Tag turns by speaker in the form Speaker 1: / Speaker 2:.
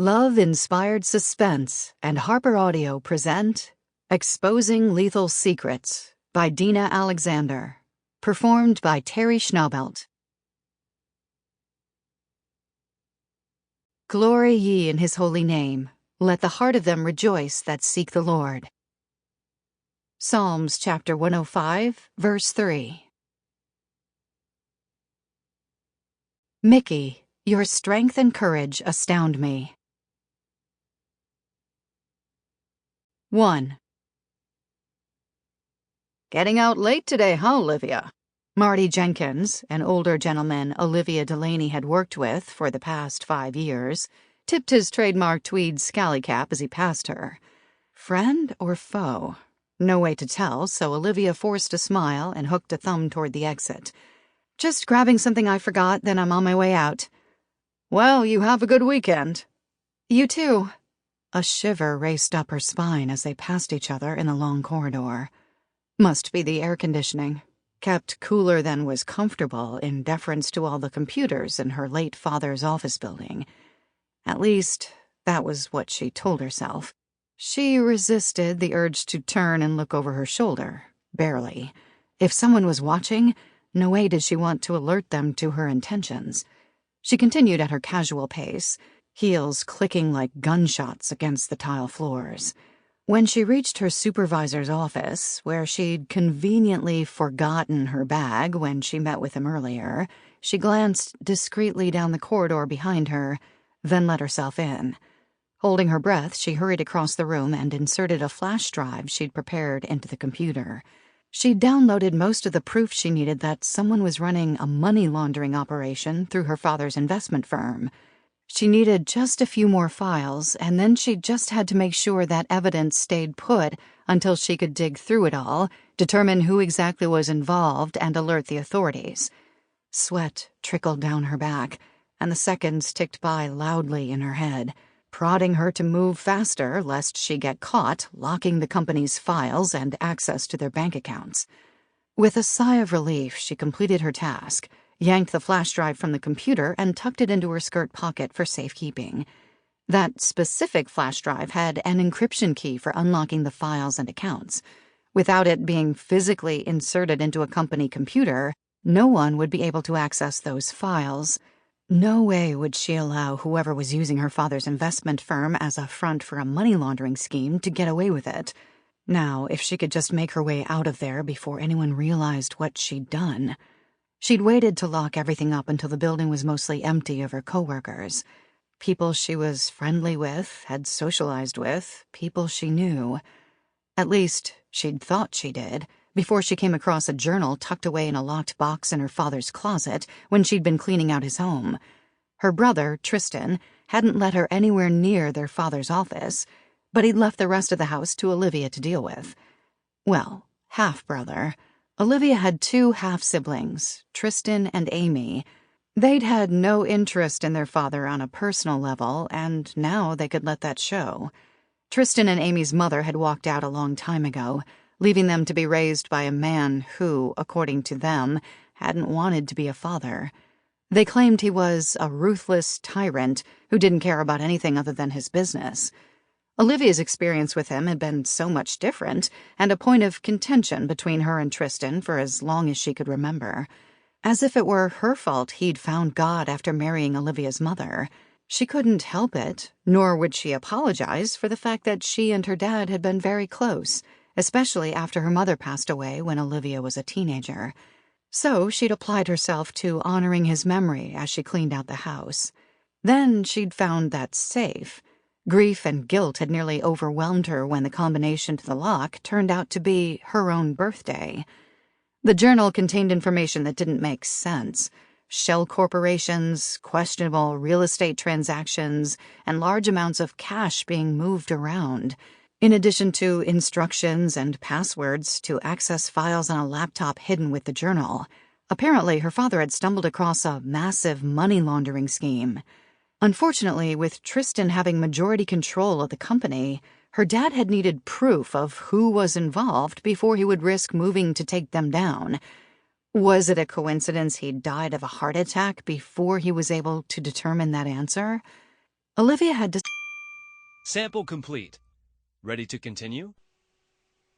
Speaker 1: Love-inspired suspense and HarperAudio present Exposing Lethal Secrets by Deena Alexander, performed by Teri Schnaubelt. Glory ye in his holy name. Let the heart of them rejoice that seek the Lord. Psalms chapter 105, verse 3. Mickey, your strength and courage astound me. 1. Getting out late today, huh, Olivia? Marty Jenkins, an older gentleman Olivia Delaney had worked with for the past 5 years, tipped his trademark tweed scally cap as he passed her. Friend or foe? No way to tell, so Olivia forced a smile and hooked a thumb toward the exit. Just grabbing something I forgot, then I'm on my way out. Well, you have a good weekend. You too. A shiver raced up her spine as they passed each other in the long corridor. Must be the air conditioning, kept cooler than was comfortable in deference to all the computers in her late father's office building. At least, that was what she told herself. She resisted the urge to turn and look over her shoulder, barely. If someone was watching, no way did she want to alert them to her intentions. She continued at her casual pace, heels clicking like gunshots against the tile floors. When she reached her supervisor's office, where she'd conveniently forgotten her bag when she met with him earlier, she glanced discreetly down the corridor behind her, then let herself in. Holding her breath, she hurried across the room and inserted a flash drive she'd prepared into the computer. She'd downloaded most of the proof she needed that someone was running a money laundering operation through her father's investment firm. She needed just a few more files, and then she just had to make sure that evidence stayed put until she could dig through it all, determine who exactly was involved, and alert the authorities. Sweat trickled down her back, and the seconds ticked by loudly in her head, prodding her to move faster lest she get caught locking the company's files and access to their bank accounts. With a sigh of relief, she completed her task, yanked the flash drive from the computer, and tucked it into her skirt pocket for safekeeping. That specific flash drive had an encryption key for unlocking the files and accounts. Without it being physically inserted into a company computer, no one would be able to access those files. No way would she allow whoever was using her father's investment firm as a front for a money laundering scheme to get away with it. Now, if she could just make her way out of there before anyone realized what she'd done. She'd waited to lock everything up until the building was mostly empty of her coworkers. People she was friendly with, had socialized with, people she knew. At least, she'd thought she did, before she came across a journal tucked away in a locked box in her father's closet when she'd been cleaning out his home. Her brother, Tristan, hadn't let her anywhere near their father's office, but he'd left the rest of the house to Olivia to deal with. Well, half-brother. Olivia had 2 half-siblings, Tristan and Amy. They'd had no interest in their father on a personal level, and now they could let that show. Tristan and Amy's mother had walked out a long time ago, leaving them to be raised by a man who, according to them, hadn't wanted to be a father. They claimed he was a ruthless tyrant who didn't care about anything other than his business. Olivia's experience with him had been so much different, and a point of contention between her and Tristan for as long as she could remember. As if it were her fault he'd found God after marrying Olivia's mother. She couldn't help it, nor would she apologize for the fact that she and her dad had been very close, especially after her mother passed away when Olivia was a teenager. So she'd applied herself to honoring his memory as she cleaned out the house. Then she'd found that safe. Grief and guilt had nearly overwhelmed her when the combination to the lock turned out to be her own birthday. The journal contained information that didn't make sense. Shell corporations, questionable real estate transactions, and large amounts of cash being moved around, in addition to instructions and passwords to access files on a laptop hidden with the journal. Apparently, her father had stumbled across a massive money laundering scheme. Unfortunately, with Tristan having majority control of the company, her dad had needed proof of who was involved before he would risk moving to take them down. Was it a coincidence he'd died of a heart attack before he was able to determine that answer? Olivia had
Speaker 2: Sample complete. Ready to continue?